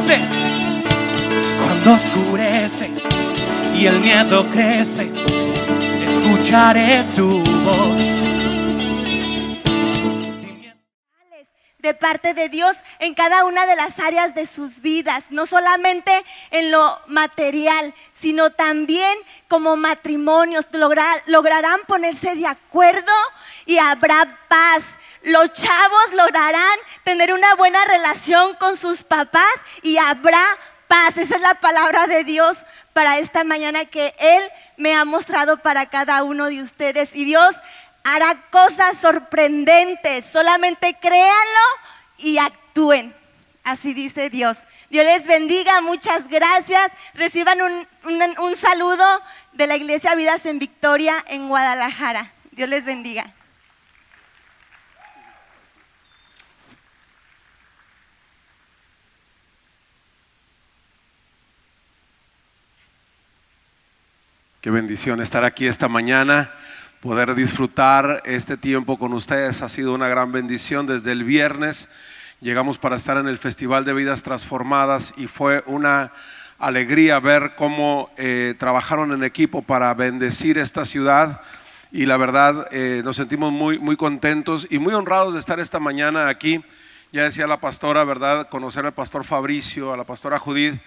Cuando oscurece y el miedo crece, escucharé tu voz. De parte de Dios en cada una de las áreas de sus vidas, no solamente en lo material, sino también como matrimonios, lograrán ponerse de acuerdo y habrá paz. Los chavos lograrán tener una buena relación con sus papás y habrá paz. Esa es la palabra de Dios para esta mañana que Él me ha mostrado para cada uno de ustedes. Y Dios hará cosas sorprendentes, solamente créanlo y actúen. Así dice Dios. Dios les bendiga, muchas gracias. Reciban un saludo de la Iglesia Vidas en Victoria en Guadalajara. Dios les bendiga. Qué bendición estar aquí esta mañana, poder disfrutar este tiempo con ustedes. Ha sido una gran bendición. Desde el viernes llegamos para estar en el Festival de Vidas Transformadas y fue una alegría ver cómo trabajaron en equipo para bendecir esta ciudad. Y la verdad nos sentimos muy contentos y muy honrados de estar esta mañana aquí. Ya decía la pastora, ¿verdad? Conocer al pastor Fabricio, a la pastora Judith.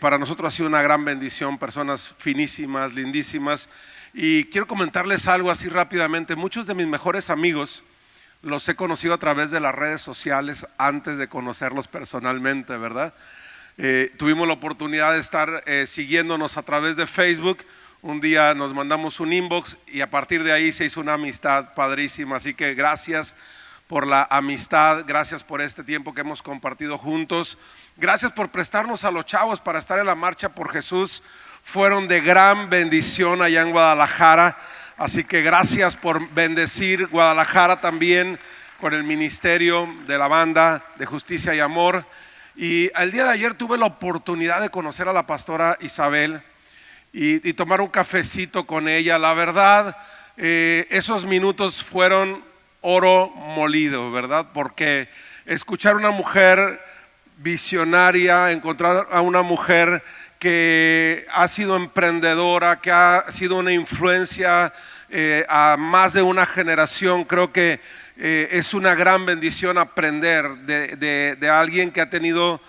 Para nosotros ha sido una gran bendición, personas finísimas, lindísimas. Y quiero comentarles algo así rápidamente. Muchos de mis mejores amigos los he conocido a través de las redes sociales antes de conocerlos personalmente, ¿verdad? Tuvimos la oportunidad de estar siguiéndonos a través de Facebook. Un día nos mandamos un inbox y a partir de ahí se hizo una amistad padrísima. Así que gracias por la amistad, gracias por este tiempo que hemos compartido juntos. Gracias por prestarnos a los chavos para estar en la marcha por Jesús. Fueron de gran bendición allá en Guadalajara. Así que gracias por bendecir Guadalajara también con el ministerio de la banda de Justicia y Amor. Y el día de ayer tuve la oportunidad de conocer a la pastora Isabel y tomar un cafecito con ella. La verdad, esos minutos fueron oro molido, ¿verdad? Porque escuchar a una mujer visionaria, encontrar a una mujer que ha sido emprendedora, que ha sido una influencia a más de una generación, creo que es una gran bendición aprender de alguien que ha tenido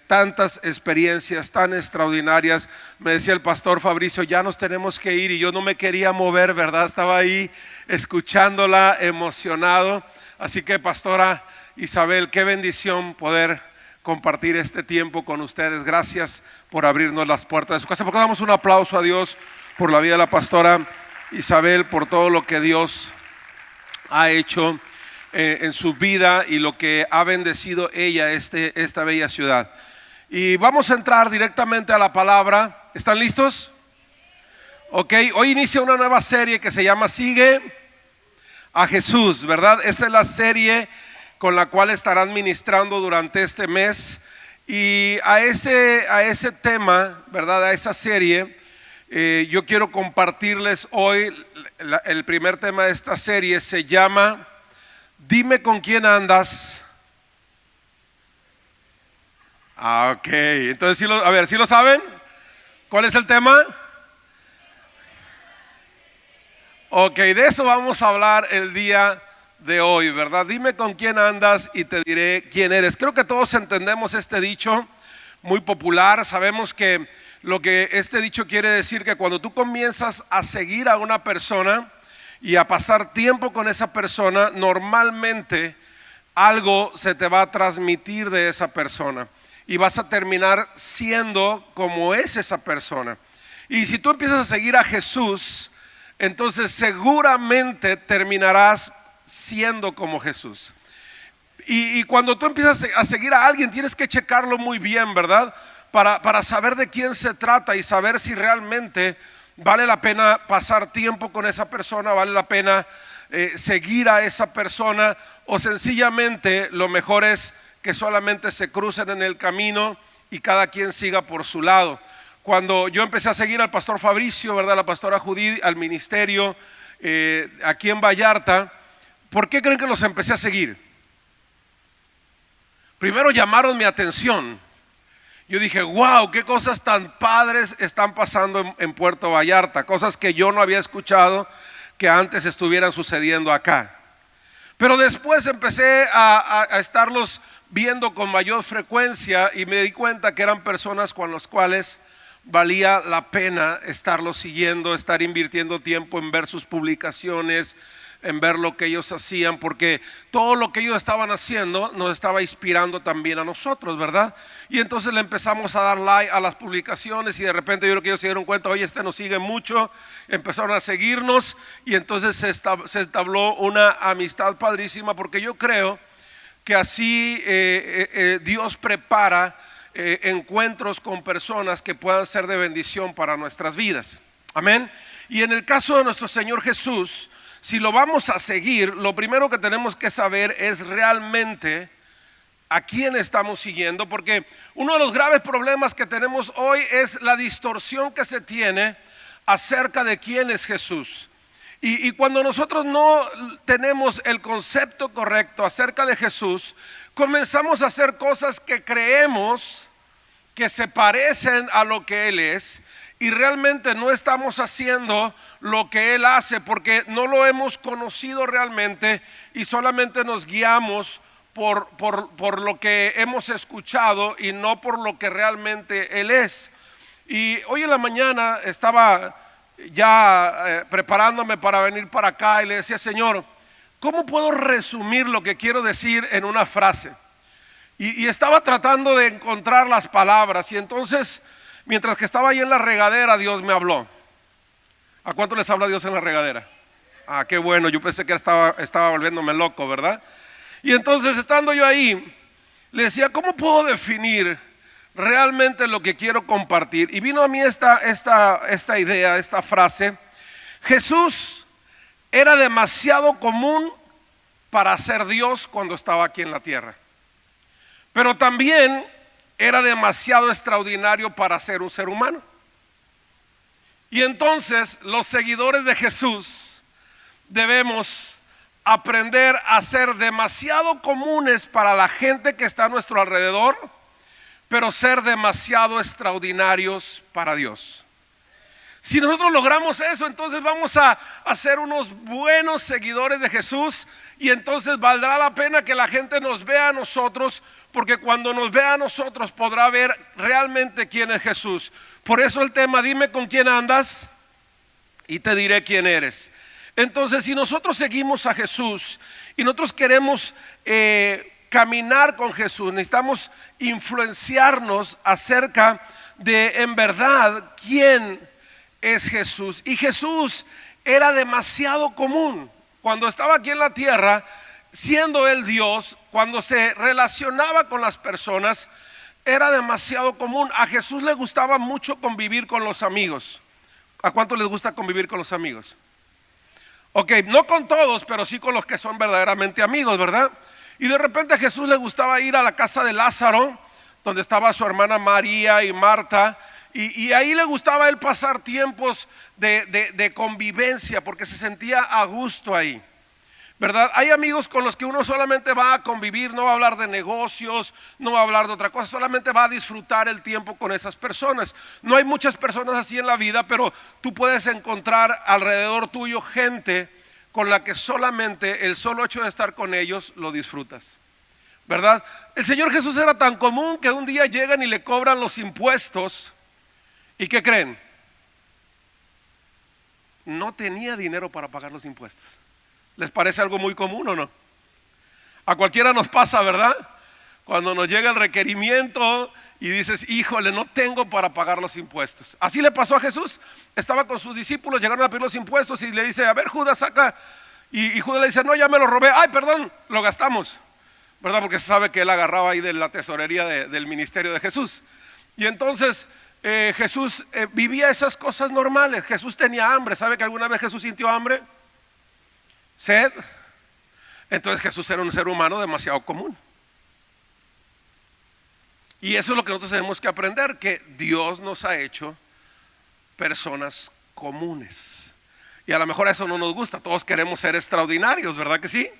tantas experiencias tan extraordinarias. Me decía el pastor Fabricio, ya nos tenemos que ir, y yo no me quería mover, ¿verdad? Estaba ahí escuchándola, emocionado. Así que pastora Isabel, qué bendición poder compartir este tiempo con ustedes. Gracias por abrirnos las puertas de su casa. Porque damos un aplauso a Dios por la vida de la pastora Isabel, por todo lo que Dios ha hecho en su vida y lo que ha bendecido ella, esta bella ciudad. Y vamos a entrar directamente a la palabra. ¿Están listos? Ok, hoy inicia una nueva serie que se llama Sigue a Jesús, ¿verdad? Esa es la serie con la cual estarán ministrando durante este mes. Y a ese tema, ¿verdad? A esa serie, yo quiero compartirles hoy. El primer tema de esta serie se llama Dime con quién andas. Ok, entonces a ver, ¿sí lo saben? ¿Cuál es el tema? Ok, de eso vamos a hablar el día de hoy, ¿verdad? Dime con quién andas y te diré quién eres. Creo que todos entendemos este dicho muy popular. Sabemos que lo que este dicho quiere decir, que cuando tú comienzas a seguir a una persona y a pasar tiempo con esa persona, normalmente algo se te va a transmitir de esa persona y vas a terminar siendo como es esa persona. Y si tú empiezas a seguir a Jesús, entonces seguramente terminarás siendo como Jesús. Y cuando tú empiezas a seguir a alguien, tienes que checarlo muy bien, ¿verdad? Para saber de quién se trata y saber si realmente vale la pena pasar tiempo con esa persona, vale la pena seguir a esa persona, o sencillamente lo mejor es que solamente se crucen en el camino y cada quien siga por su lado. Cuando yo empecé a seguir al pastor Fabricio, ¿verdad? La pastora Judith, al ministerio aquí en Vallarta, ¿por qué creen que los empecé a seguir? Primero llamaron mi atención, yo dije, wow, qué cosas tan padres están pasando en Puerto Vallarta, cosas que yo no había escuchado que antes estuvieran sucediendo acá. Pero después empecé a estarlos viendo con mayor frecuencia y me di cuenta que eran personas con las cuales valía la pena estarlos siguiendo, estar invirtiendo tiempo en ver sus publicaciones, en ver lo que ellos hacían, porque todo lo que ellos estaban haciendo nos estaba inspirando también a nosotros, ¿verdad? Y entonces le empezamos a dar like a las publicaciones y de repente yo creo que ellos se dieron cuenta, oye, este nos sigue mucho, empezaron a seguirnos y entonces se entabló una amistad padrísima, porque yo creo que así Dios prepara encuentros con personas que puedan ser de bendición para nuestras vidas. Amén. Y en el caso de nuestro Señor Jesús, si lo vamos a seguir, lo primero que tenemos que saber es realmente a quién estamos siguiendo, porque uno de los graves problemas que tenemos hoy es la distorsión que se tiene acerca de quién es Jesús. Y cuando nosotros no tenemos el concepto correcto acerca de Jesús, comenzamos a hacer cosas que creemos que se parecen a lo que Él es, y realmente no estamos haciendo lo que Él hace porque no lo hemos conocido realmente y solamente nos guiamos por lo que hemos escuchado y no por lo que realmente Él es. Y hoy en la mañana estaba ya preparándome para venir para acá y le decía, Señor, ¿cómo puedo resumir lo que quiero decir en una frase? Y estaba tratando de encontrar las palabras, y entonces mientras que estaba ahí en la regadera, Dios me habló. ¿A cuánto les habla Dios en la regadera? Ah, qué bueno, yo pensé que estaba volviéndome loco, ¿verdad? Y entonces estando yo ahí, le decía, ¿cómo puedo definir realmente lo que quiero compartir? Y vino a mí esta idea, esta frase. Jesús era demasiado común para ser Dios cuando estaba aquí en la tierra, pero también era demasiado extraordinario para ser un ser humano. Y entonces los seguidores de Jesús debemos aprender a ser demasiado comunes para la gente que está a nuestro alrededor, pero ser demasiado extraordinarios para Dios. Si nosotros logramos eso, entonces vamos a ser unos buenos seguidores de Jesús, y entonces valdrá la pena que la gente nos vea a nosotros, porque cuando nos vea a nosotros podrá ver realmente quién es Jesús. Por eso el tema, dime con quién andas y te diré quién eres. Entonces, si nosotros seguimos a Jesús y nosotros queremos caminar con Jesús, necesitamos influenciarnos acerca de en verdad quién es Jesús. Y Jesús era demasiado común cuando estaba aquí en la tierra, siendo Él Dios. Cuando se relacionaba con las personas era demasiado común. A Jesús le gustaba mucho convivir con los amigos. ¿A cuánto les gusta convivir con los amigos? Ok, no con todos, pero sí con los que son verdaderamente amigos, ¿verdad? Y de repente a Jesús le gustaba ir a la casa de Lázaro, donde estaba su hermana María y Marta. Y ahí le gustaba a él pasar tiempos de convivencia, porque se sentía a gusto ahí, ¿verdad? Hay amigos con los que uno solamente va a convivir, no va a hablar de negocios, no va a hablar de otra cosa, solamente va a disfrutar el tiempo con esas personas. No hay muchas personas así en la vida, pero tú puedes encontrar alrededor tuyo gente con la que solamente el solo hecho de estar con ellos lo disfrutas, ¿verdad? El Señor Jesús era tan común que un día llegan y le cobran los impuestos. ¿Y qué creen? No tenía dinero para pagar los impuestos. ¿Les parece algo muy común o no? A cualquiera nos pasa, ¿verdad? Cuando nos llega el requerimiento y dices, híjole, no tengo para pagar los impuestos. Así le pasó a Jesús. Estaba con sus discípulos, llegaron a pedir los impuestos y le dice, a ver, Judas, saca. Y Judas le dice, no, ya me lo robé. Ay, perdón, lo gastamos, ¿verdad? Porque se sabe que él agarraba ahí de la tesorería del ministerio de Jesús. Y entonces Jesús vivía esas cosas normales. Jesús tenía hambre. ¿Sabe que alguna vez Jesús sintió hambre? ¿Sed? Entonces Jesús era un ser humano demasiado común. Y eso es lo que nosotros tenemos que aprender, que Dios nos ha hecho personas comunes. Y a lo mejor eso no nos gusta. Todos queremos ser extraordinarios, ¿verdad que sí?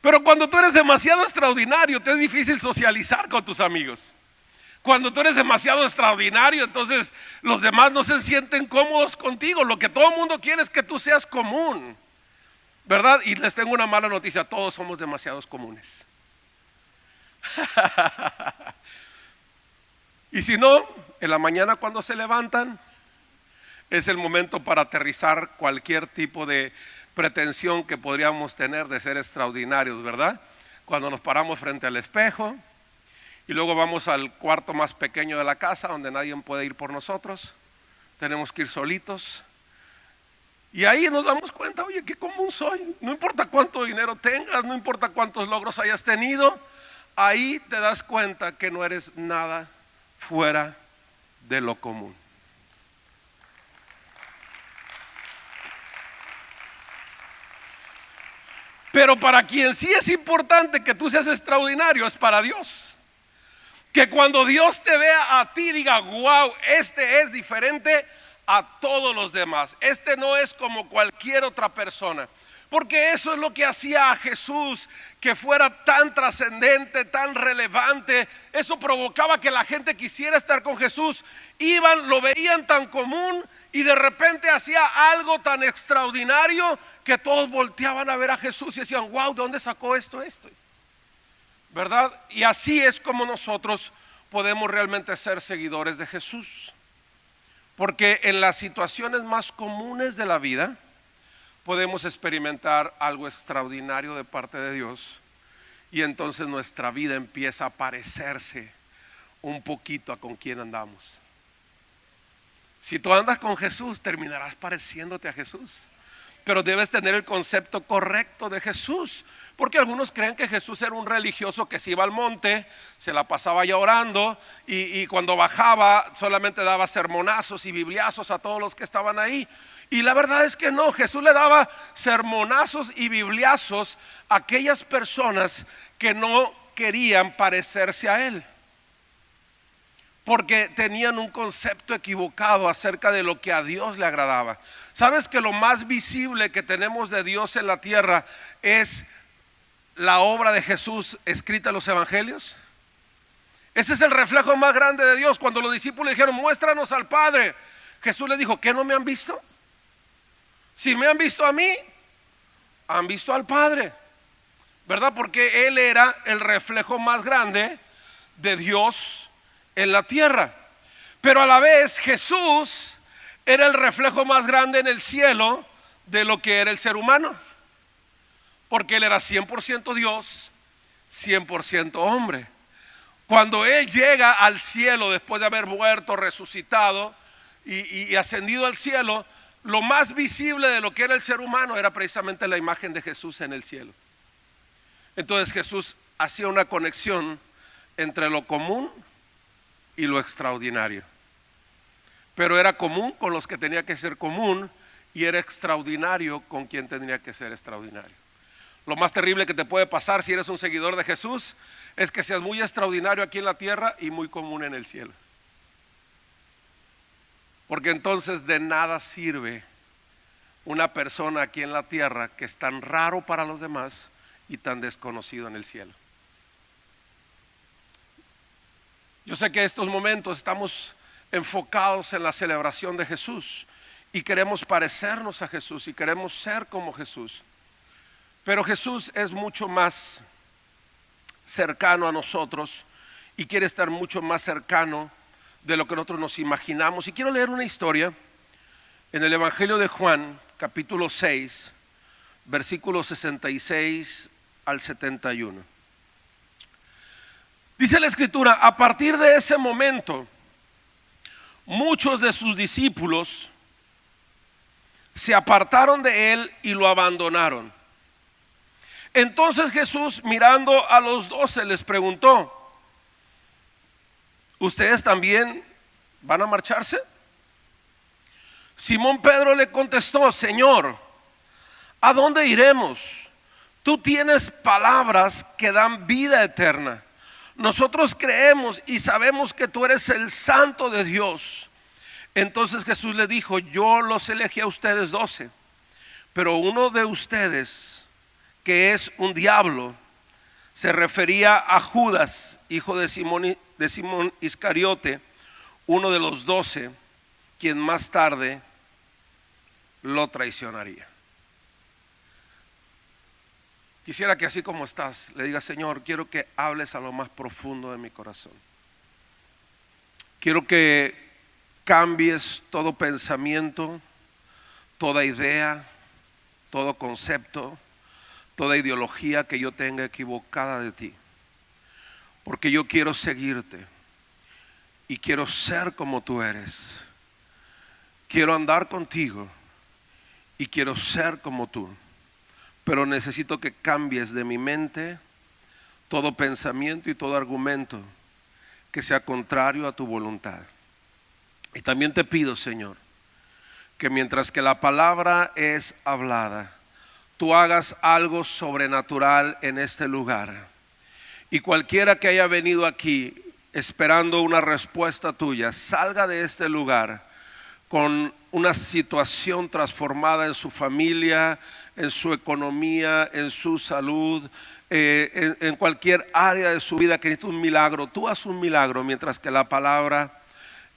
Pero cuando tú eres demasiado extraordinario, te es difícil socializar con tus amigos. Cuando tú eres demasiado extraordinario, entonces los demás no se sienten cómodos contigo. Lo que todo el mundo quiere es que tú seas común, ¿verdad? Y les tengo una mala noticia: todos somos demasiados comunes. Y si no, en la mañana cuando se levantan, es el momento para aterrizar cualquier tipo de pretensión que podríamos tener de ser extraordinarios, ¿verdad? Cuando nos paramos frente al espejo y luego vamos al cuarto más pequeño de la casa donde nadie puede ir por nosotros, tenemos que ir solitos. Y ahí nos damos cuenta: oye, qué común soy. No importa cuánto dinero tengas, no importa cuántos logros hayas tenido, ahí te das cuenta que no eres nada fuera de lo común. Pero para quien sí es importante que tú seas extraordinario es para Dios. Que cuando Dios te vea a ti diga: wow, este es diferente a todos los demás. Este no es como cualquier otra persona. Porque eso es lo que hacía a Jesús que fuera tan trascendente, tan relevante. Eso provocaba que la gente quisiera estar con Jesús. Iban, lo veían tan común y de repente hacía algo tan extraordinario que todos volteaban a ver a Jesús y decían: wow, ¿de dónde sacó esto? ¿Verdad? Y así es como nosotros podemos realmente ser seguidores de Jesús. Porque en las situaciones más comunes de la vida podemos experimentar algo extraordinario de parte de Dios, y entonces nuestra vida empieza a parecerse un poquito a con quien andamos. Si tú andas con Jesús, terminarás pareciéndote a Jesús, pero debes tener el concepto correcto de Jesús. Porque algunos creen que Jesús era un religioso que se iba al monte, se la pasaba ya orando, y cuando bajaba solamente daba sermonazos y bibliazos a todos los que estaban ahí. Y la verdad es que no, Jesús le daba sermonazos y bibliazos a aquellas personas que no querían parecerse a Él, porque tenían un concepto equivocado acerca de lo que a Dios le agradaba. ¿Sabes que lo más visible que tenemos de Dios en la tierra es la obra de Jesús escrita en los evangelios? Ese es el reflejo más grande de Dios. Cuando los discípulos le dijeron: muéstranos al Padre, Jesús les dijo: ¿qué, no me han visto? Si me han visto a mí, han visto al Padre, ¿verdad? Porque Él era el reflejo más grande de Dios en la tierra. Pero a la vez Jesús era el reflejo más grande en el cielo de lo que era el ser humano, porque Él era 100% Dios, 100% hombre. Cuando Él llega al cielo después de haber muerto, resucitado y ascendido al cielo, lo más visible de lo que era el ser humano era precisamente la imagen de Jesús en el cielo. Entonces Jesús hacía una conexión entre lo común y lo extraordinario. Pero era común con los que tenía que ser común, y era extraordinario con quien tenía que ser extraordinario. Lo más terrible que te puede pasar si eres un seguidor de Jesús es que seas muy extraordinario aquí en la tierra y muy común en el cielo. Porque entonces de nada sirve una persona aquí en la tierra que es tan raro para los demás y tan desconocido en el cielo. Yo sé que en estos momentos estamos enfocados en la celebración de Jesús y queremos parecernos a Jesús y queremos ser como Jesús. Pero Jesús es mucho más cercano a nosotros y quiere estar mucho más cercano de lo que nosotros nos imaginamos. Y quiero leer una historia en el Evangelio de Juan, capítulo 6, versículos 66 al 71. Dice la escritura: a partir de ese momento, muchos de sus discípulos se apartaron de él y lo abandonaron. Entonces Jesús, mirando a los 12, les preguntó: ¿ustedes también van a marcharse? Simón Pedro le contestó: Señor, ¿a dónde iremos? Tú tienes palabras que dan vida eterna. Nosotros creemos y sabemos que tú eres el Santo de Dios. Entonces Jesús le dijo: yo los elegí a ustedes 12, pero uno de ustedes, que es un diablo, se refería a Judas, hijo de Simón Iscariote, uno de los 12, quien más tarde lo traicionaría. Quisiera que así como estás, le digas: Señor, quiero que hables a lo más profundo de mi corazón. Quiero que cambies todo pensamiento, toda idea, todo concepto, toda ideología que yo tenga equivocada de ti. Porque yo quiero seguirte y quiero ser como tú eres. Quiero andar contigo y quiero ser como tú. Pero necesito que cambies de mi mente todo pensamiento y todo argumento que sea contrario a tu voluntad. Y también te pido, Señor, que mientras que la palabra es hablada, tú hagas algo sobrenatural en este lugar. Y cualquiera que haya venido aquí esperando una respuesta tuya, salga de este lugar con una situación transformada en su familia, en su economía, en su salud, en cualquier área de su vida que necesite un milagro. Tú haz un milagro mientras que la palabra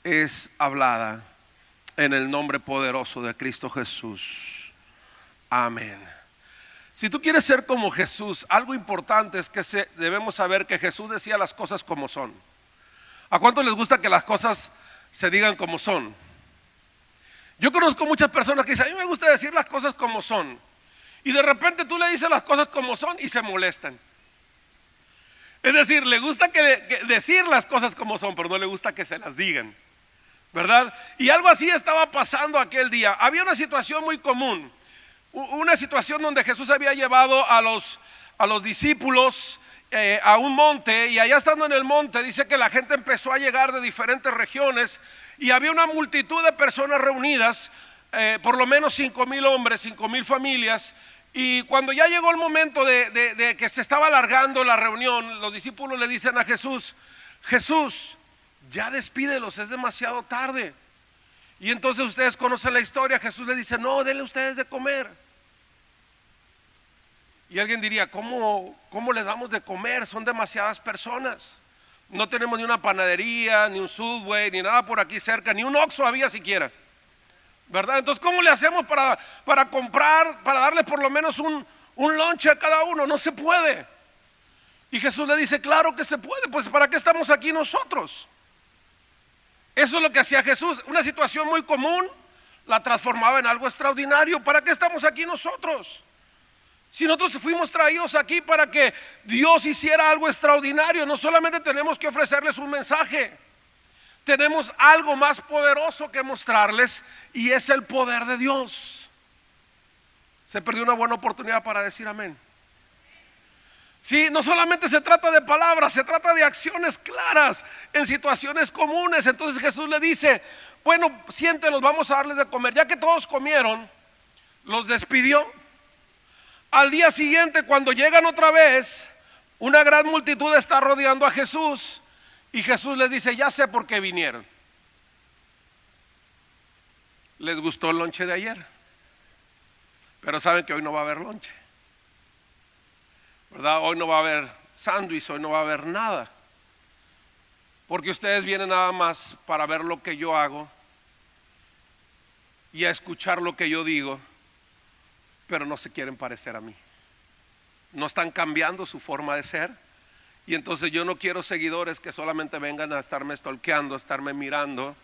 es hablada, en el nombre poderoso de Cristo Jesús. Amén. Si tú quieres ser como Jesús, algo importante es que debemos saber que Jesús decía las cosas como son. ¿A cuántos les gusta que las cosas se digan como son? Yo conozco muchas personas que dicen: a mí me gusta decir las cosas como son. Y de repente tú le dices las cosas como son y se molestan. Es decir, le gusta que decir las cosas como son, pero no le gusta que se las digan, ¿verdad? Y algo así estaba pasando aquel día. Había una situación muy común, una situación donde Jesús había llevado a los discípulos a un monte, y allá estando en el monte dice que la gente empezó a llegar de diferentes regiones y había una multitud de personas reunidas, por lo menos 5,000 hombres, 5,000 familias. Y cuando ya llegó el momento de que se estaba alargando la reunión, los discípulos le dicen a Jesús: Jesús, ya despídelos, es demasiado tarde. Y entonces ustedes conocen la historia. Jesús le dice: no, denle ustedes de comer. Y alguien diría: ¿cómo le damos de comer? Son demasiadas personas. No tenemos ni una panadería, ni un Subway, ni nada por aquí cerca, ni un Oxxo había siquiera, ¿verdad? Entonces, ¿cómo le hacemos para comprar, para darle por lo menos un lonche a cada uno? No se puede. Y Jesús le dice: claro que se puede, pues ¿para qué estamos aquí nosotros? Eso es lo que hacía Jesús. Una situación muy común la transformaba en algo extraordinario. ¿Para qué estamos aquí nosotros? Si nosotros fuimos traídos aquí para que Dios hiciera algo extraordinario, no solamente tenemos que ofrecerles un mensaje, tenemos algo más poderoso que mostrarles, y es el poder de Dios. Se perdió una buena oportunidad para decir amén. Sí, no solamente se trata de palabras, se trata de acciones claras en situaciones comunes. Entonces Jesús le dice: bueno, siéntelos, vamos a darles de comer. Ya que todos comieron, los despidió. Al día siguiente, cuando llegan otra vez, una gran multitud está rodeando a Jesús, y Jesús les dice: ya sé por qué vinieron. Les gustó el lonche de ayer, pero saben que hoy no va a haber lonche, ¿verdad? Hoy no va a haber sándwich, hoy no va a haber nada, porque ustedes vienen nada más para ver lo que yo hago y a escuchar lo que yo digo, pero no se quieren parecer a mí. No están cambiando su forma de ser. Y entonces yo no quiero seguidores que solamente vengan a estarme stalkeando, a estarme mirando.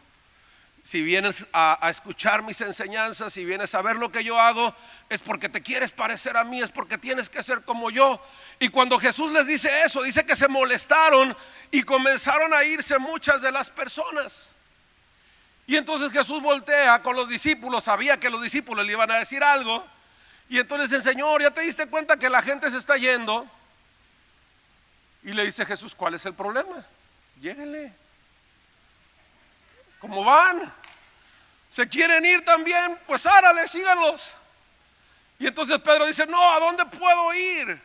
Si vienes a escuchar mis enseñanzas, si vienes a ver lo que yo hago, es porque te quieres parecer a mí, es porque tienes que ser como yo. Y cuando Jesús les dice eso, dice que se molestaron y comenzaron a irse muchas de las personas. Y entonces Jesús voltea con los discípulos, sabía que los discípulos le iban a decir algo. Y entonces dice: Señor, ¿ya te diste cuenta que la gente se está yendo? Y le dice Jesús: ¿cuál es el problema? Lléguenle. ¿Cómo van? ¿Se quieren ir también? Pues árale, síganlos. Y entonces Pedro dice: no, ¿a dónde puedo ir?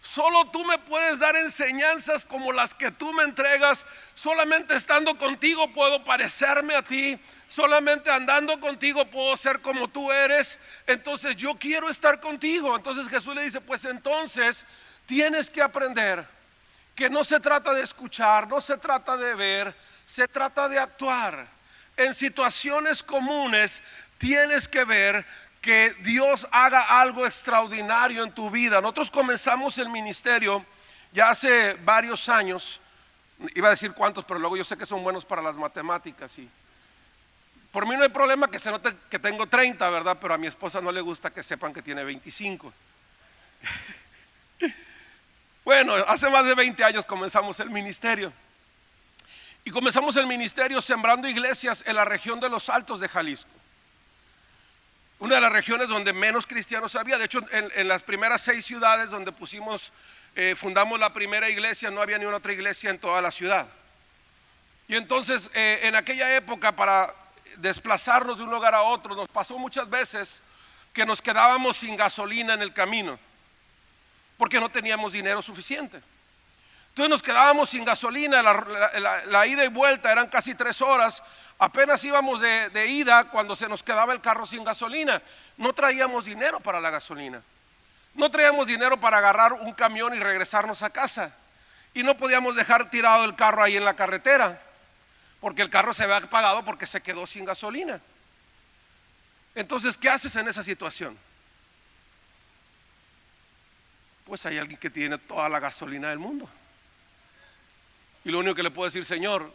Solo tú me puedes dar enseñanzas como las que tú me entregas. Solamente estando contigo puedo parecerme a ti. Solamente andando contigo puedo ser como tú eres. Entonces yo quiero estar contigo. Entonces Jesús le dice: pues entonces tienes que aprender que no se trata de escuchar, no se trata de ver, se trata de actuar. En situaciones comunes tienes que ver que Dios haga algo extraordinario en tu vida. Nosotros comenzamos el ministerio ya hace varios años. Iba a decir cuántos, pero luego yo sé que son buenos para las matemáticas. Y por mí no hay problema que se note que tengo 30, ¿verdad? Pero a mi esposa no le gusta que sepan que tiene 25. Bueno, hace más de 20 años comenzamos el ministerio. Y comenzamos el ministerio sembrando iglesias en la región de los Altos de Jalisco. Una de las regiones donde menos cristianos había. De hecho, en las primeras 6 ciudades donde fundamos la primera iglesia, no había ni una otra iglesia en toda la ciudad. Y entonces, en aquella época, para desplazarnos de un lugar a otro, nos pasó muchas veces que nos quedábamos sin gasolina en el camino, porque no teníamos dinero suficiente. Entonces nos quedábamos sin gasolina, la ida y vuelta eran casi 3 horas. Apenas íbamos de ida cuando se nos quedaba el carro sin gasolina. No traíamos dinero para la gasolina. No traíamos dinero para agarrar un camión y regresarnos a casa. Y no podíamos dejar tirado el carro ahí en la carretera, porque el carro se había apagado porque se quedó sin gasolina. Entonces, ¿qué haces en esa situación? Pues hay alguien que tiene toda la gasolina del mundo. Y lo único que le puedo decir: Señor,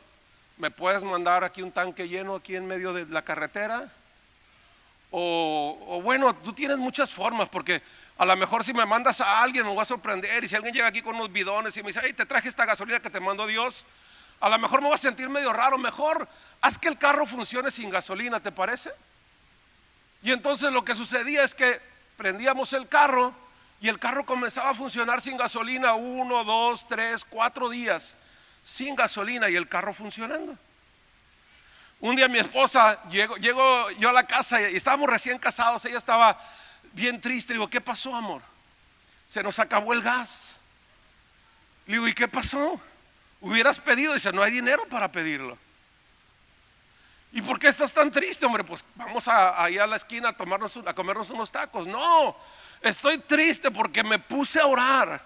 ¿me puedes mandar aquí un tanque lleno aquí en medio de la carretera? O bueno, tú tienes muchas formas, porque a lo mejor si me mandas a alguien me voy a sorprender. Y si alguien llega aquí con unos bidones y me dice: hey, te traje esta gasolina que te mandó Dios, a lo mejor me voy a sentir medio raro. Mejor haz que el carro funcione sin gasolina, ¿te parece? Y entonces lo que sucedía es que prendíamos el carro y el carro comenzaba a funcionar sin gasolina 1, 2, 3, 4 días sin gasolina y el carro funcionando. Un día mi esposa llego yo a la casa y estábamos recién casados. Ella estaba bien triste. Digo: ¿qué pasó, amor? Se nos acabó el gas. Le digo: ¿y qué pasó? Hubieras pedido. Dice: no hay dinero para pedirlo. ¿Y por qué estás tan triste, hombre? Pues vamos ahí a la esquina a comernos unos tacos. No, estoy triste porque me puse a orar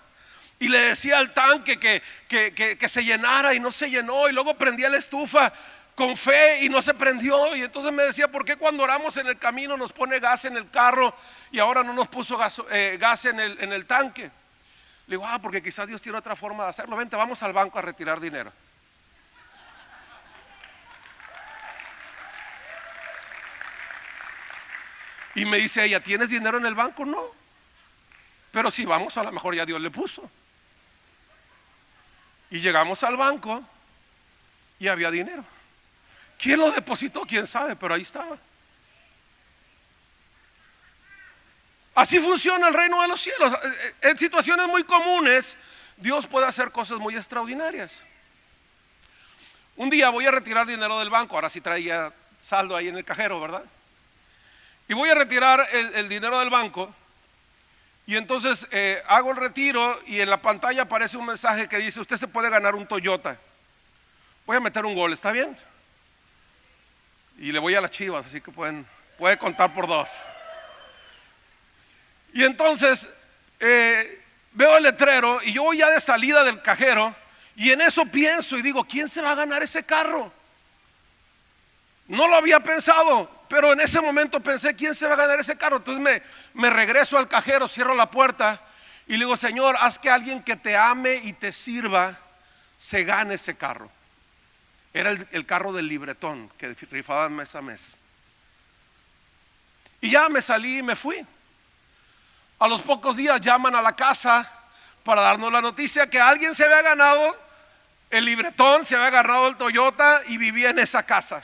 y le decía al tanque que se llenara y no se llenó. Y luego prendía la estufa con fe y no se prendió. Y entonces me decía: ¿por qué cuando oramos en el camino nos pone gas en el carro y ahora no nos puso gas en el tanque? Le digo: porque quizás Dios tiene otra forma de hacerlo. Vente, vamos al banco a retirar dinero. Y me dice ella: ¿tienes dinero en el banco? No, pero si vamos, a lo mejor ya Dios le puso. Y llegamos al banco y había dinero. ¿Quién lo depositó? Quién sabe, pero ahí estaba. Así funciona el reino de los cielos. En situaciones muy comunes Dios puede hacer cosas muy extraordinarias. Un día voy a retirar dinero del banco. Ahora sí traía saldo ahí en el cajero, ¿verdad? Y voy a retirar el dinero del banco. Y entonces hago el retiro y en la pantalla aparece un mensaje que dice: usted se puede ganar un Toyota. Voy a meter un gol, ¿está bien? Y le voy a las Chivas, así que puede contar por 2. Y entonces veo el letrero y yo voy ya de salida del cajero. Y en eso pienso y digo: ¿quién se va a ganar ese carro? No lo había pensado, pero en ese momento pensé: ¿quién se va a ganar ese carro? Entonces me regreso al cajero, cierro la puerta y le digo: Señor, haz que alguien que te ame y te sirva se gane ese carro. Era el carro del libretón que rifaban mes a mes. Y ya me salí y me fui. A los pocos días llaman a la casa para darnos la noticia que alguien se había ganado el libretón, se había agarrado el Toyota y vivía en esa casa.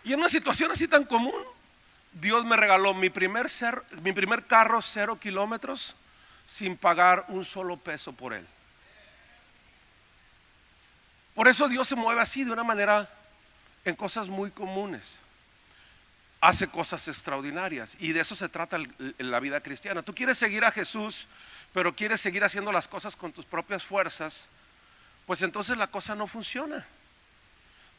Y en una situación así tan común, Dios me regaló mi primer carro 0 kilómetros sin pagar un solo peso por él. Por eso Dios se mueve así, de una manera, en cosas muy comunes. Hace cosas extraordinarias y de eso se trata la vida cristiana. Tú quieres seguir a Jesús, pero quieres seguir haciendo las cosas con tus propias fuerzas, pues entonces la cosa no funciona.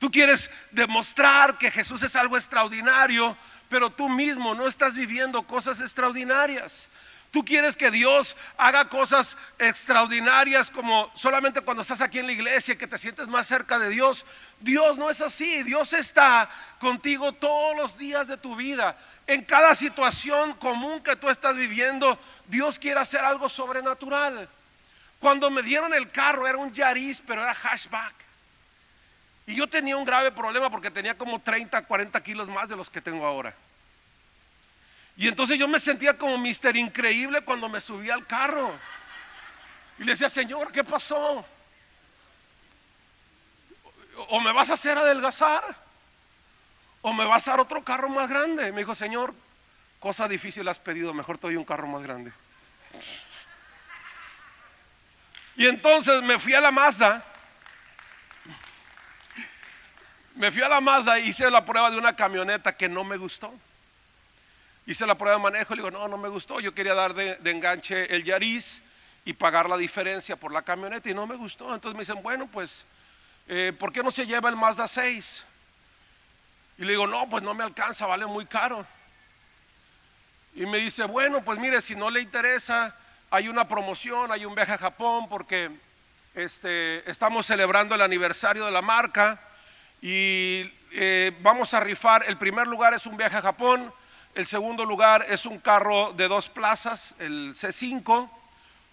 Tú quieres demostrar que Jesús es algo extraordinario, pero tú mismo no estás viviendo cosas extraordinarias. Tú quieres que Dios haga cosas extraordinarias como solamente cuando estás aquí en la iglesia, que te sientes más cerca de Dios. Dios no es así. Dios está contigo todos los días de tu vida. En cada situación común que tú estás viviendo, Dios quiere hacer algo sobrenatural. Cuando me dieron el carro era un Yaris, pero era hatchback. Y yo tenía un grave problema porque tenía como 30, 40 kilos más de los que tengo ahora. Y entonces yo me sentía como Mister Increíble cuando me subí al carro. Y le decía, Señor, ¿qué pasó? ¿O me vas a hacer adelgazar? ¿O me vas a dar otro carro más grande? Me dijo, Señor, cosa difícil has pedido, mejor te doy un carro más grande. Y entonces me fui a la Mazda. Hice la prueba de una camioneta que no me gustó. Hice la prueba de manejo y le digo, no me gustó. Yo quería dar de enganche el Yaris y pagar la diferencia por la camioneta y no me gustó. Entonces me dicen, bueno, pues, ¿por qué no se lleva el Mazda 6? Y le digo, no, pues no me alcanza, vale muy caro. Y me dice, bueno, pues mire, si no le interesa, hay una promoción, hay un viaje a Japón porque estamos celebrando el aniversario de la marca y vamos a rifar. El primer lugar es un viaje a Japón. El segundo lugar es un carro de 2 plazas, el C5.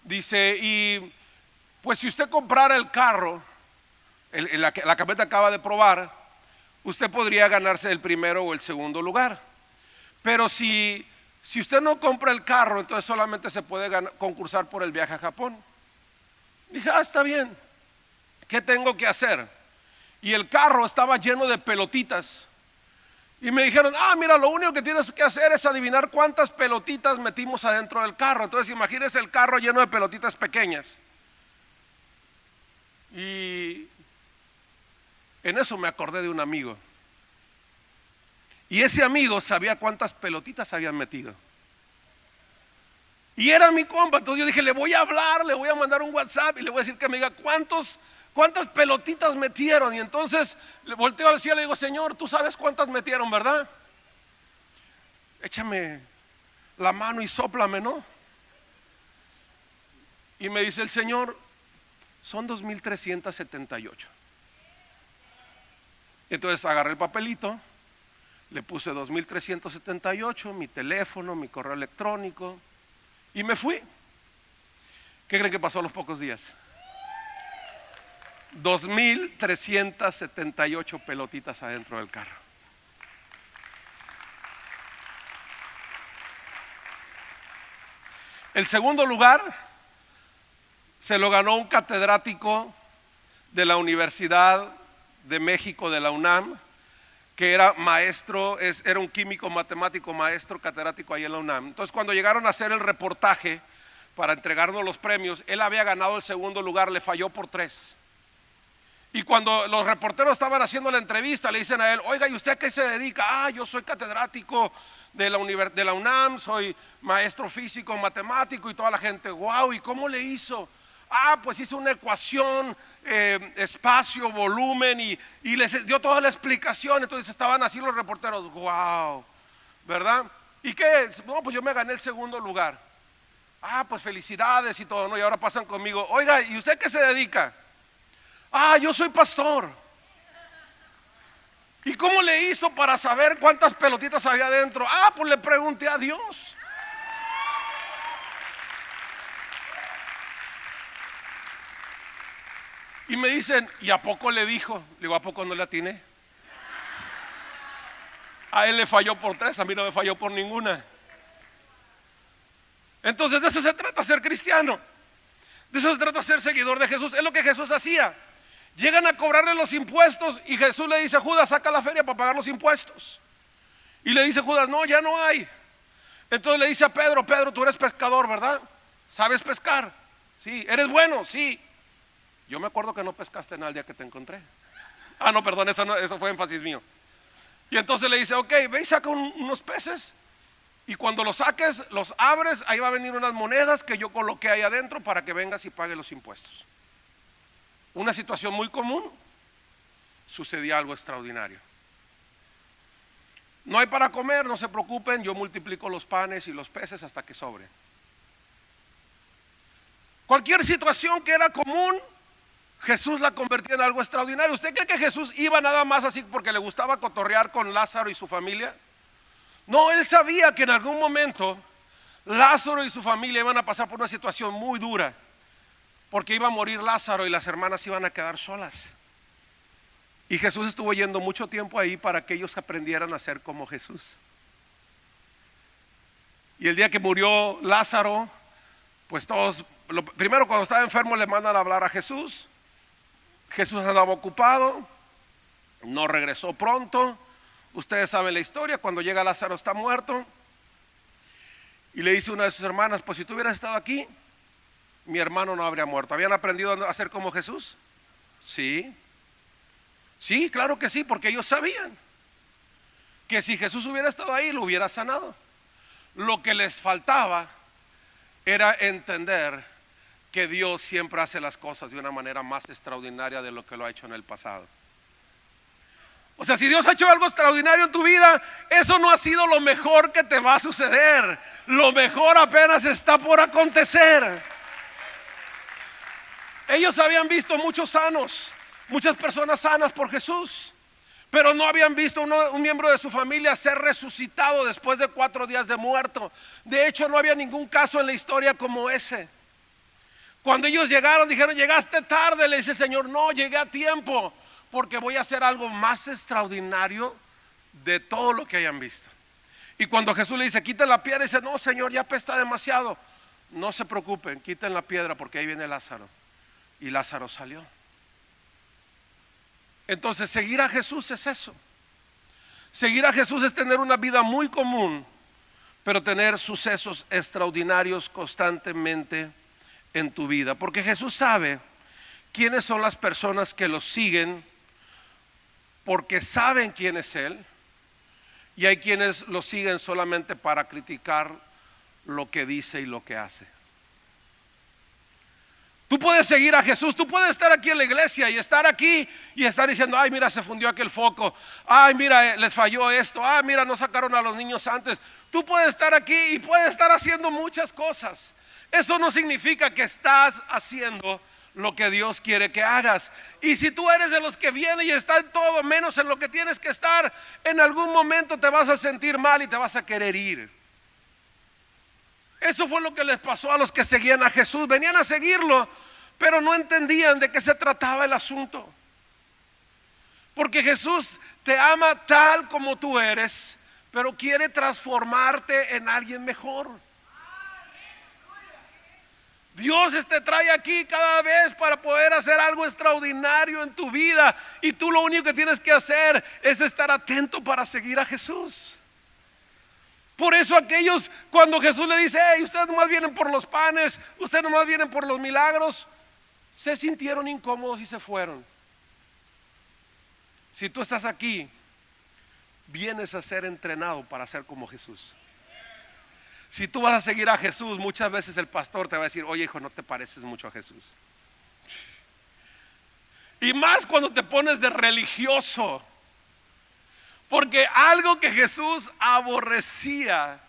Dice, y pues si usted comprara el carro, la camioneta acaba de probar, usted podría ganarse el primero o el segundo lugar. Pero si usted no compra el carro, entonces solamente se puede concursar por el viaje a Japón. Dije, está bien, ¿qué tengo que hacer? Y el carro estaba lleno de pelotitas. Y me dijeron, mira, lo único que tienes que hacer es adivinar cuántas pelotitas metimos adentro del carro. Entonces imagínese el carro lleno de pelotitas pequeñas. Y en eso me acordé de un amigo. Y ese amigo sabía cuántas pelotitas habían metido. Y era mi compa. Entonces yo dije, le voy a hablar, le voy a mandar un WhatsApp y le voy a decir que me diga cuántas pelotitas metieron. Y entonces le volteo al cielo y le digo, Señor, tú sabes cuántas metieron, ¿verdad? Échame la mano y sóplame, ¿no? Y me dice el Señor, son 2,378. Entonces agarré el papelito, le puse 2,378, mi teléfono, mi correo electrónico y me fui. ¿Qué creen que pasó a los pocos días? 2,378 pelotitas adentro del carro. El segundo lugar se lo ganó un catedrático de la Universidad de México, de la UNAM, que era maestro, era un químico matemático, maestro catedrático ahí en la UNAM. Entonces cuando llegaron a hacer el reportaje para entregarnos los premios, él había ganado el segundo lugar, le falló por 3. Y cuando los reporteros estaban haciendo la entrevista, le dicen a él, oiga, ¿y usted a qué se dedica? Yo soy catedrático de la UNAM, soy maestro físico, matemático. Y toda la gente, wow, ¿y cómo le hizo? Pues hizo una ecuación, espacio, volumen y les dio toda la explicación. Entonces estaban así los reporteros, wow, ¿verdad? ¿Y qué? No, pues yo me gané el segundo lugar. Pues felicidades y todo, ¿no? Y ahora pasan conmigo, oiga, ¿y usted a qué se dedica? Yo soy pastor. ¿Y cómo le hizo para saber cuántas pelotitas había adentro? Pues le pregunté a Dios. Y me dicen, ¿y a poco le dijo? Le digo, ¿a poco no le atiné? A él le falló por 3, a mí no me falló por ninguna. Entonces de eso se trata ser cristiano. De eso se trata ser seguidor de Jesús. Es lo que Jesús hacía. Llegan a cobrarle los impuestos y Jesús le dice a Judas, saca la feria para pagar los impuestos. Y le dice Judas, no, ya no hay. Entonces le dice a Pedro, Pedro, tú eres pescador, ¿verdad? ¿Sabes pescar? Sí. ¿Eres bueno? Sí. Yo me acuerdo que no pescaste nada el día que te encontré. No, perdón, eso fue énfasis mío. Y entonces le dice, ok, ve y saca unos peces. Y cuando los saques, los abres, ahí va a venir unas monedas que yo coloqué ahí adentro para que vengas y pagues los impuestos. Una situación muy común. sucedía algo extraordinario. No hay para comer, no se preocupen, yo multiplico los panes y los peces hasta que sobre. Cualquier situación que era común, Jesús la convertía en algo extraordinario. ¿Usted cree que Jesús iba nada más así porque le gustaba cotorrear con Lázaro y su familia? No, él sabía que en algún momento Lázaro y su familia iban a pasar por una situación muy dura, porque iba a morir Lázaro y las hermanas iban a quedar solas. Y Jesús estuvo yendo mucho tiempo ahí para que ellos aprendieran a ser como Jesús. Y el día que murió Lázaro, pues todos, primero cuando estaba enfermo le mandan a hablar a Jesús. Jesús andaba ocupado, no regresó pronto. Ustedes saben la historia, cuando llega Lázaro está muerto. Y le dice una de sus hermanas, pues si tú hubieras estado aquí, mi hermano no habría muerto. ¿Habían aprendido a ser como Jesús? Sí. Sí, claro que sí, porque ellos sabían que si Jesús hubiera estado ahí, lo hubiera sanado. Lo que les faltaba era entender que Dios siempre hace las cosas de una manera más extraordinaria de lo que lo ha hecho en el pasado. O sea, si Dios ha hecho algo extraordinario en tu vida, eso no ha sido lo mejor que te va a suceder. Lo mejor apenas está por acontecer. Ellos habían visto muchos sanos, muchas personas sanas por Jesús, pero no habían visto un miembro de su familia ser resucitado después de 4 días de muerto. De hecho, no había ningún caso en la historia como ese. Cuando ellos llegaron, dijeron, llegaste tarde. Le dice el Señor, no, llegué a tiempo, porque voy a hacer algo más extraordinario de todo lo que hayan visto. Y cuando Jesús le dice, quiten la piedra, dice, no, Señor, ya apesta demasiado. No se preocupen, quiten la piedra, porque ahí viene Lázaro. Y Lázaro salió. Entonces seguir a Jesús es eso. Seguir a Jesús es tener una vida muy común, pero tener sucesos extraordinarios constantemente en tu vida. Porque Jesús sabe quiénes son las personas que lo siguen porque saben quién es Él, y hay quienes lo siguen solamente para criticar lo que dice y lo que hace. Tú puedes seguir a Jesús, tú puedes estar aquí en la iglesia y estar aquí y estar diciendo, ay, mira, se fundió aquel foco, ay, mira, les falló esto, ay, mira, no sacaron a los niños antes. Tú puedes estar aquí y puedes estar haciendo muchas cosas. Eso no significa que estás haciendo lo que Dios quiere que hagas. Y si tú eres de los que viene y está en todo menos en lo que tienes que estar, en algún momento te vas a sentir mal y te vas a querer ir. Eso fue lo que les pasó a los que seguían a Jesús. Venían a seguirlo, pero no entendían de qué se trataba el asunto. Porque Jesús te ama tal como tú eres, pero quiere transformarte en alguien mejor. Dios te trae aquí cada vez para poder hacer algo extraordinario en tu vida, y tú lo único que tienes que hacer es estar atento para seguir a Jesús. Por eso aquellos, cuando Jesús le dice, hey, ustedes nomás vienen por los panes, ustedes nomás vienen por los milagros, se sintieron incómodos y se fueron. Si tú estás aquí, vienes a ser entrenado para ser como Jesús. Si tú vas a seguir a Jesús, muchas veces el pastor te va a decir, oye, hijo, no te pareces mucho a Jesús. Y más cuando te pones de religioso. Porque algo que Jesús aborrecía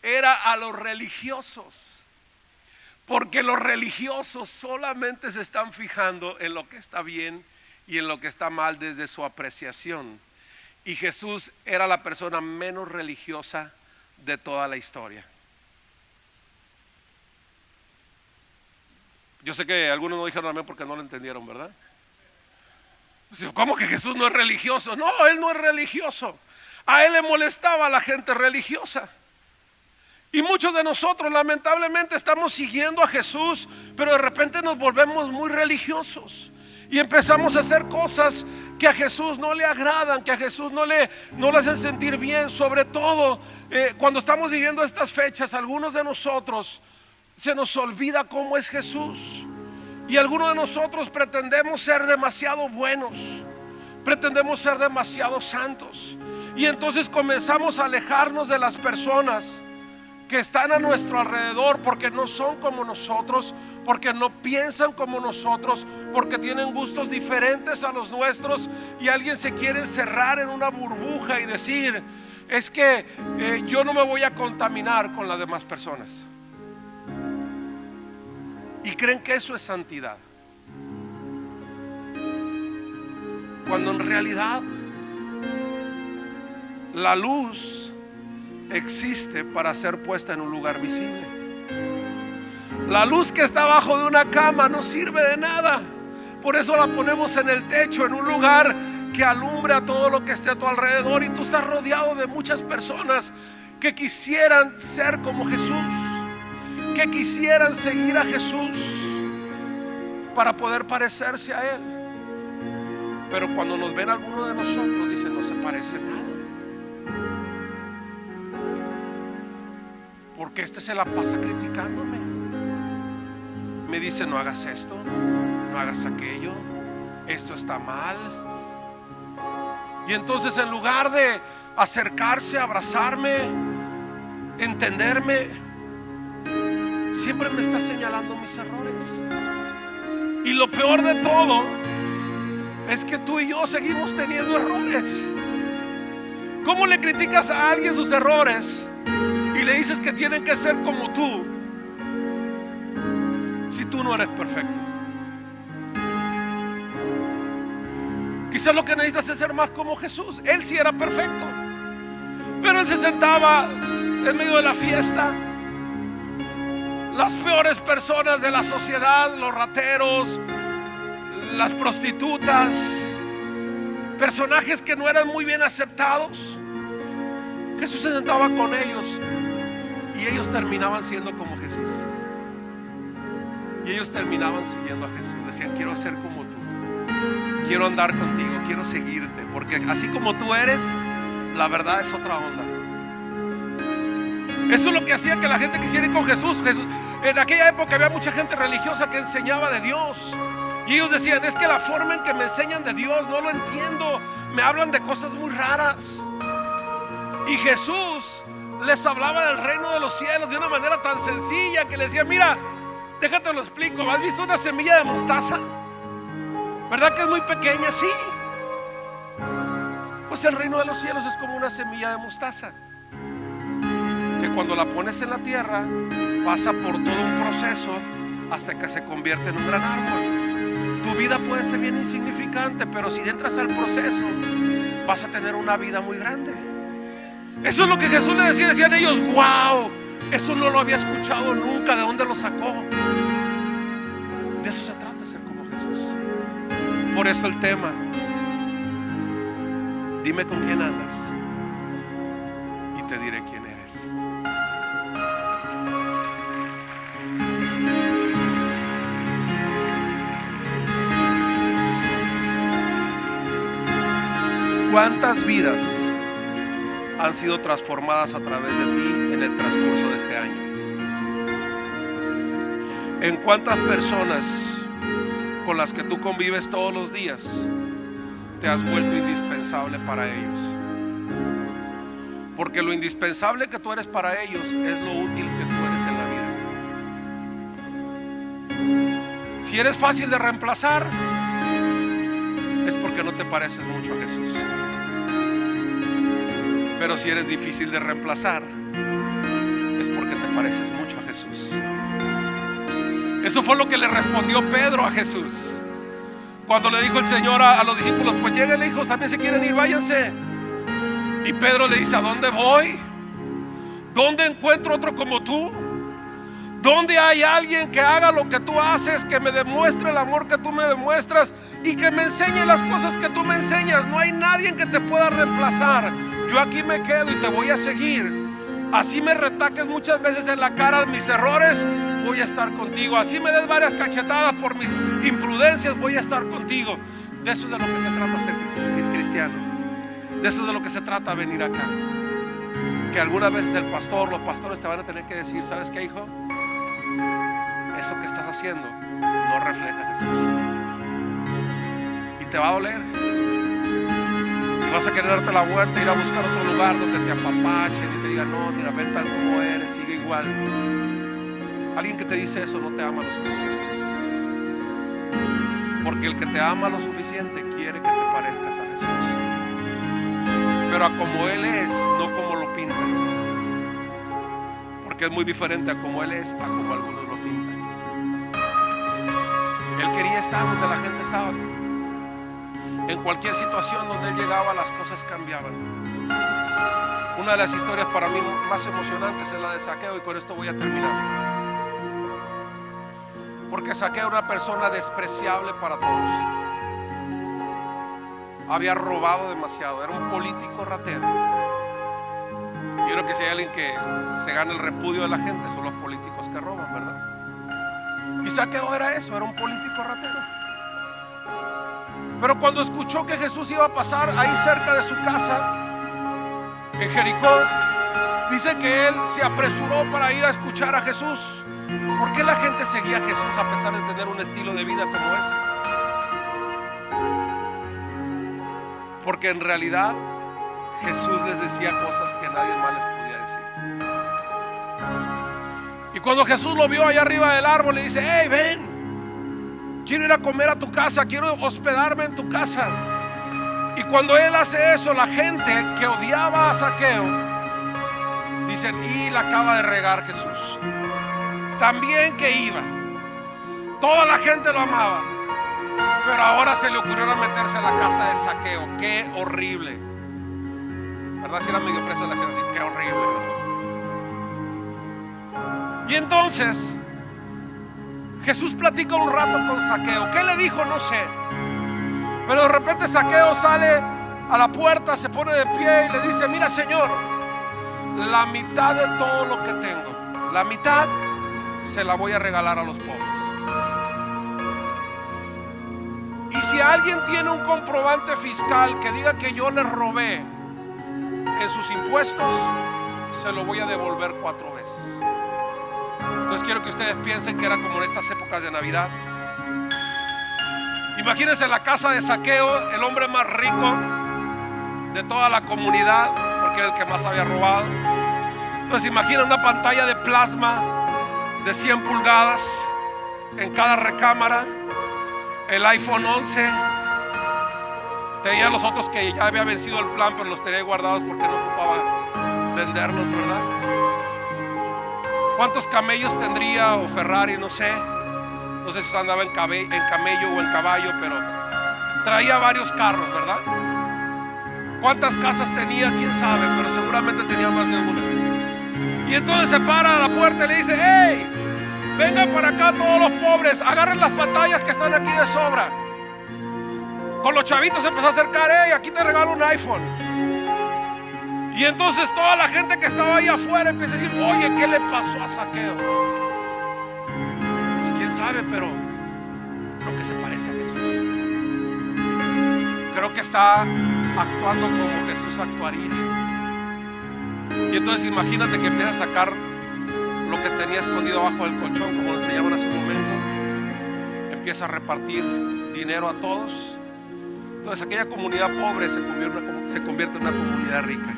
era a los religiosos. Porque los religiosos solamente se están fijando en lo que está bien y en lo que está mal desde su apreciación. Y Jesús era la persona menos religiosa de toda la historia. Yo sé que algunos no dijeron amén porque no lo entendieron, ¿verdad? ¿Cómo que Jesús no es religioso? No, Él no es religioso. A Él le molestaba a la gente religiosa. Y muchos de nosotros lamentablemente estamos siguiendo a Jesús, pero de repente nos volvemos muy religiosos y empezamos a hacer cosas que a Jesús no le agradan, que a Jesús no le hacen sentir bien. Sobre todo cuando estamos viviendo estas fechas, algunos de nosotros se nos olvida cómo es Jesús. Y algunos de nosotros pretendemos ser demasiado buenos, pretendemos ser demasiado santos, y entonces comenzamos a alejarnos de las personas que están a nuestro alrededor porque no son como nosotros, porque no piensan como nosotros, porque tienen gustos diferentes a los nuestros, y alguien se quiere encerrar en una burbuja y decir: es que yo no me voy a contaminar con las demás personas, y creen que eso es santidad, cuando en realidad la luz existe para ser puesta en un lugar visible. La luz que está abajo de una cama no sirve de nada. Por eso la ponemos en el techo, en un lugar que alumbre a todo lo que esté a tu alrededor. Y tú estás rodeado de muchas personas que quisieran ser como Jesús, que quisieran seguir a Jesús para poder parecerse a Él. Pero cuando nos ven alguno de nosotros, dicen: no se parece nada, porque este se la pasa criticándome. Me dice: no hagas esto, no hagas aquello, esto está mal. Y entonces, en lugar de acercarse, abrazarme, entenderme, siempre me está señalando mis errores. Y lo peor de todo es que tú y yo seguimos teniendo errores. ¿Cómo le criticas a alguien sus errores y le dices que tienen que ser como tú, si tú no eres perfecto? Quizás lo que necesitas es ser más como Jesús. Él sí era perfecto, pero Él se sentaba en medio de la fiesta. Las peores personas de la sociedad, los rateros, las prostitutas, personajes que no eran muy bien aceptados, Jesús se sentaba con ellos y ellos terminaban siendo como Jesús. Y ellos terminaban siguiendo a Jesús. Decían: quiero ser como tú, quiero andar contigo, quiero seguirte, porque así como tú eres, la verdad es otra onda. Eso es lo que hacía que la gente quisiera ir con Jesús. En aquella época había mucha gente religiosa que enseñaba de Dios, y ellos decían: es que la forma en que me enseñan de Dios no lo entiendo, me hablan de cosas muy raras. Y Jesús les hablaba del reino de los cielos de una manera tan sencilla que les decía: mira, déjate lo explico. ¿Has visto una semilla de mostaza? ¿Verdad que es muy pequeña? Sí. Pues el reino de los cielos es como una semilla de mostaza, que cuando la pones en la tierra pasa por todo un proceso hasta que se convierte en un gran árbol. Tu vida puede ser bien insignificante, pero si entras al proceso vas a tener una vida muy grande. Eso es lo que Jesús le decía. Decían ellos: wow, eso no lo había escuchado nunca, ¿de dónde lo sacó? De eso se trata, ser como Jesús. Por eso el tema: dime con quién andas y te diré quién eres. ¿Cuántas vidas han sido transformadas a través de ti en el transcurso de este año? ¿En cuántas personas con las que tú convives todos los días te has vuelto indispensable para ellos? Porque lo indispensable que tú eres para ellos es lo útil que tú eres en la vida. Si eres fácil de reemplazar, es porque no te pareces mucho a Jesús. Pero si eres difícil de reemplazar, es porque te pareces mucho a Jesús. Eso fue lo que le respondió Pedro a Jesús cuando le dijo el Señor a los discípulos: pues lleguen, hijos, también se quieren ir, váyanse. Y Pedro le dice: ¿a dónde voy? ¿Dónde encuentro otro como tú? ¿Dónde hay alguien que haga lo que tú haces, que me demuestre el amor que tú me demuestras y que me enseñe las cosas que tú me enseñas? No hay nadie que te pueda reemplazar. Yo aquí me quedo y te voy a seguir. Así me retaques muchas veces en la cara mis errores, voy a estar contigo. Así me des varias cachetadas por mis imprudencias, voy a estar contigo. De eso es de lo que se trata ser cristiano. De eso es de lo que se trata venir acá. Que algunas veces los pastores te van a tener que decir: ¿sabes qué, hijo? Eso que estás haciendo no refleja a Jesús. Y te va a doler. Y vas a querer darte la vuelta, ir a buscar otro lugar donde te apapachen y te digan, no, mira, ven tal como eres, sigue igual. Alguien que te dice eso no te ama lo suficiente. Porque el que te ama lo suficiente quiere que te parezcas a Jesús, pero a como Él es, no como lo pintan. Porque es muy diferente a como Él es, a como algunos lo pintan. Él quería estar donde la gente estaba. En cualquier situación donde Él llegaba, las cosas cambiaban. Una de las historias para mí más emocionantes es la de Zaqueo, y con esto voy a terminar. Porque Zaqueo era una persona despreciable para todos. Había robado demasiado, era un político ratero. Yo creo que si hay alguien que se gana el repudio de la gente, son los políticos que roban, ¿verdad? Y Zaqueo era eso, era un político ratero. Pero cuando escuchó que Jesús iba a pasar ahí cerca de su casa, en Jericó, dice que él se apresuró para ir a escuchar a Jesús. ¿Por qué la gente seguía a Jesús a pesar de tener un estilo de vida como ese? Porque en realidad Jesús les decía cosas que nadie más les podía decir. Y cuando Jesús lo vio allá arriba del árbol, le dice: hey, ven, quiero ir a comer a tu casa, quiero hospedarme en tu casa. Y cuando él hace eso, la gente que odiaba a Zaqueo dicen: y la acaba de regar Jesús. También que iba, toda la gente lo amaba, pero ahora se le ocurrió meterse a la casa de Zaqueo. Qué horrible, ¿verdad? Si era medio fresa la ciudad, así, qué horrible, ¿verdad? Y entonces Jesús platica un rato con Zaqueo. ¿Qué le dijo? No sé. Pero de repente Zaqueo sale a la puerta, se pone de pie y le dice: mira, Señor, la mitad de todo lo que tengo, la mitad se la voy a regalar a los pobres. Y si alguien tiene un comprobante fiscal que diga que yo le robé en sus impuestos, se lo voy a devolver 4 veces. Entonces quiero que ustedes piensen que era como en estas épocas de Navidad. Imagínense la casa de Zaqueo, el hombre más rico de toda la comunidad, porque era el que más había robado. Entonces imagina una pantalla de plasma de 100 pulgadas en cada recámara, el iPhone 11. Tenía los otros que ya había vencido el plan, pero los tenía guardados porque no ocupaba venderlos, ¿verdad? ¿Cuántos camellos tendría? O Ferrari, no sé si andaba en camello o en caballo, pero traía varios carros, ¿verdad? ¿Cuántas casas tenía? Quién sabe, pero seguramente tenía más de una. Y entonces se para a la puerta y le dice: hey, vengan para acá todos los pobres, agarren las pantallas que están aquí de sobra. Con los chavitos se empezó a acercar: hey, aquí te regalo un iPhone. Y entonces toda la gente que estaba ahí afuera empieza a decir: oye, ¿qué le pasó a Zaqueo? Pues quién sabe, pero creo que se parece a Jesús. Creo que está actuando como Jesús actuaría. Y entonces imagínate que empieza a sacar lo que tenía escondido abajo del colchón, como le enseñaban hace un momento. Empieza a repartir dinero a todos. Entonces aquella comunidad pobre se convierte en una comunidad rica.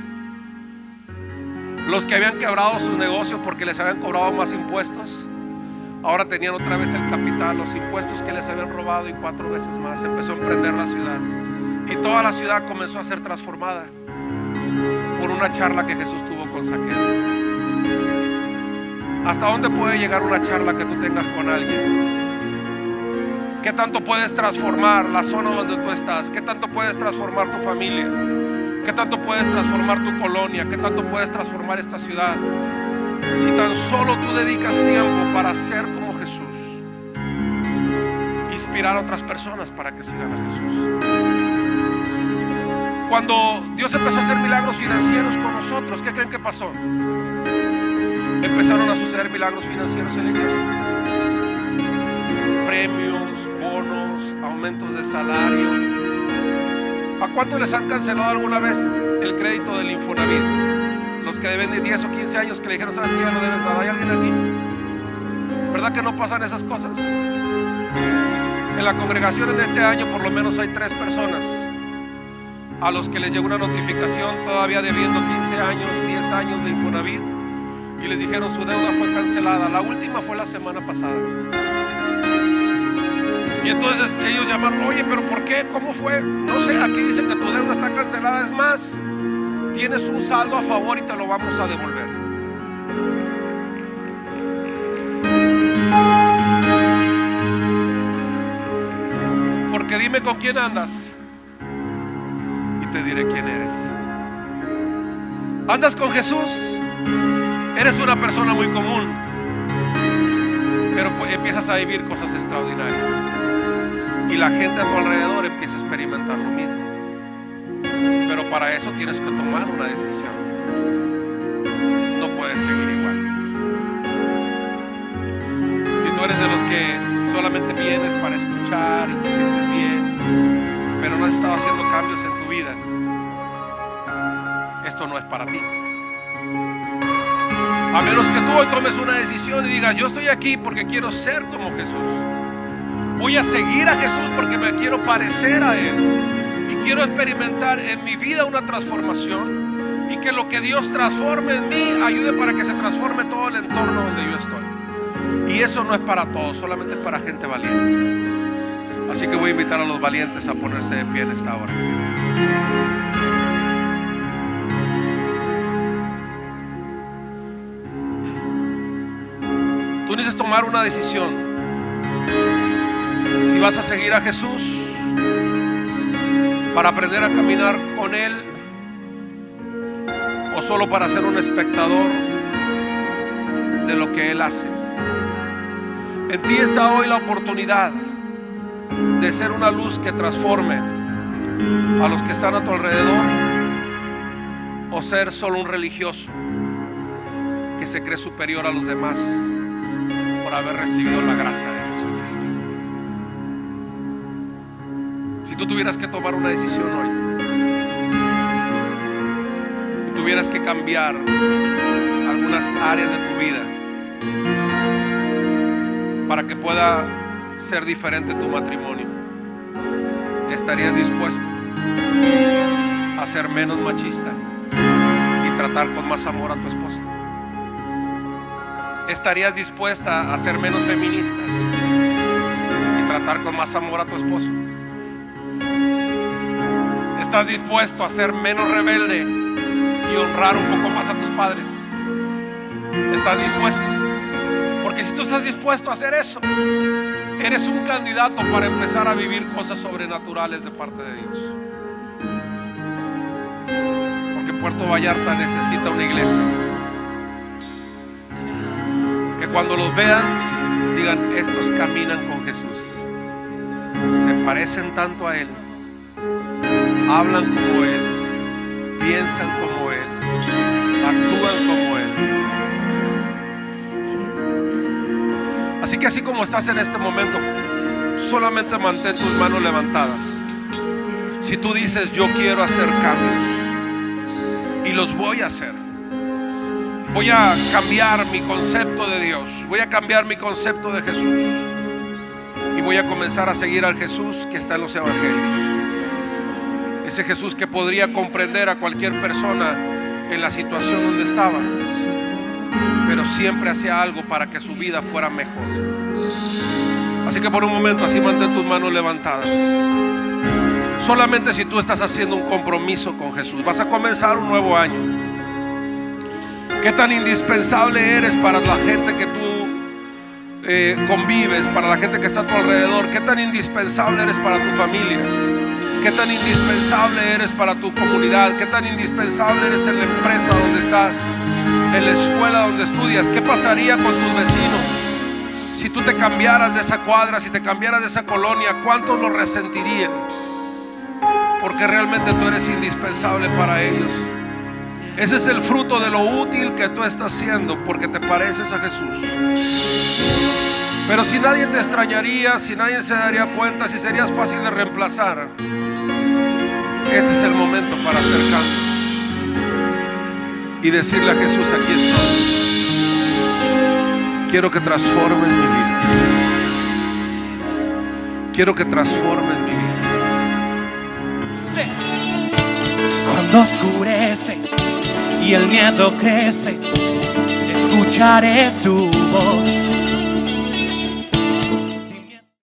Los que habían quebrado su negocio porque les habían cobrado más impuestos, ahora tenían otra vez el capital, los impuestos que les habían robado y 4 veces más. Empezó a emprender la ciudad, y toda la ciudad comenzó a ser transformada por una charla que Jesús tuvo con Zaqueo. ¿Hasta dónde puede llegar una charla que tú tengas con alguien? ¿Qué tanto puedes transformar la zona donde tú estás? ¿Qué tanto puedes transformar tu familia? ¿Qué tanto puedes transformar tu colonia? ¿Qué tanto puedes transformar esta ciudad? Si tan solo tú dedicas tiempo para ser como Jesús, inspirar a otras personas para que sigan a Jesús. Cuando Dios empezó a hacer milagros financieros con nosotros, ¿qué creen que pasó? Empezaron a suceder milagros financieros en la iglesia. Premios, bonos, aumentos de salario. ¿A cuántos les han cancelado alguna vez el crédito del Infonavit? Los que deben de 10 o 15 años, que le dijeron: sabes que ya no debes nada. ¿Hay alguien aquí? ¿Verdad que no pasan esas cosas? En la congregación en este año por lo menos hay 3 personas a los que les llegó una notificación todavía debiendo 15 años, 10 años de Infonavit, y les dijeron su deuda fue cancelada. La última fue la semana pasada. Y entonces ellos llamaron: oye, pero ¿por qué? ¿Cómo fue? No sé, aquí dice que tu deuda está cancelada. Es más, tienes un saldo a favor y te lo vamos a devolver. Porque dime con quién andas y te diré quién eres. ¿Andas con Jesús? Eres una persona muy común, pero empiezas a vivir cosas extraordinarias y la gente a tu alrededor empieza a experimentar lo mismo. Pero para eso tienes que tomar una decisión. No puedes seguir igual. Si tú eres de los que solamente vienes para escuchar y te sientes bien, pero no has estado haciendo cambios en tu vida, esto no es para ti. A menos que tú hoy tomes una decisión y digas: yo estoy aquí porque quiero ser como Jesús. Voy a seguir a Jesús porque me quiero parecer a Él y quiero experimentar en mi vida una transformación, y que lo que Dios transforme en mí ayude para que se transforme todo el entorno donde yo estoy. Y eso no es para todos, solamente es para gente valiente. Así que voy a invitar a los valientes a ponerse de pie en esta hora. Tú necesitas tomar una decisión. Si vas a seguir a Jesús para aprender a caminar con Él, o solo para ser un espectador de lo que Él hace. En ti está hoy la oportunidad de ser una luz que transforme a los que están a tu alrededor, o ser solo un religioso que se cree superior a los demás por haber recibido la gracia de Jesucristo. Si tú tuvieras que tomar una decisión hoy y tuvieras que cambiar algunas áreas de tu vida para que pueda ser diferente tu matrimonio, ¿estarías dispuesto a ser menos machista y tratar con más amor a tu esposa? ¿Estarías dispuesta a ser menos feminista y tratar con más amor a tu esposo? ¿Estás dispuesto a ser menos rebelde y honrar un poco más a tus padres? ¿Estás dispuesto? Porque si tú estás dispuesto a hacer eso, eres un candidato para empezar a vivir cosas sobrenaturales de parte de Dios. Porque Puerto Vallarta necesita una iglesia que cuando los vean digan: estos caminan con Jesús, se parecen tanto a Él, hablan como Él, piensan como Él, actúan como Él. Así que así como estás en este momento, solamente mantén tus manos levantadas. Si tú dices: yo quiero hacer cambios y los voy a hacer, voy a cambiar mi concepto de Dios, voy a cambiar mi concepto de Jesús y voy a comenzar a seguir al Jesús que está en los evangelios. Ese Jesús que podría comprender a cualquier persona en la situación donde estaba, pero siempre hacía algo para que su vida fuera mejor. Así que por un momento, así mantén tus manos levantadas. Solamente si tú estás haciendo un compromiso con Jesús, vas a comenzar un nuevo año. ¿Qué tan indispensable eres para la gente que tú convives, para la gente que está a tu alrededor? ¿Qué tan indispensable eres para tu familia? ¿Qué tan indispensable eres para tu comunidad? ¿Qué tan indispensable eres en la empresa donde estás, en la escuela donde estudias? ¿Qué pasaría con tus vecinos si tú te cambiaras de esa cuadra, si te cambiaras de esa colonia? ¿Cuántos lo resentirían? Porque realmente tú eres indispensable para ellos. Ese es el fruto de lo útil que tú estás haciendo, porque te pareces a Jesús. Pero si nadie te extrañaría, si nadie se daría cuenta, si serías fácil de reemplazar, este es el momento para hacer cambios y decirle a Jesús: aquí estoy. Quiero que transformes mi vida. Quiero que transformes mi vida. cuando oscurece y el miedo crece, escucharé tu voz.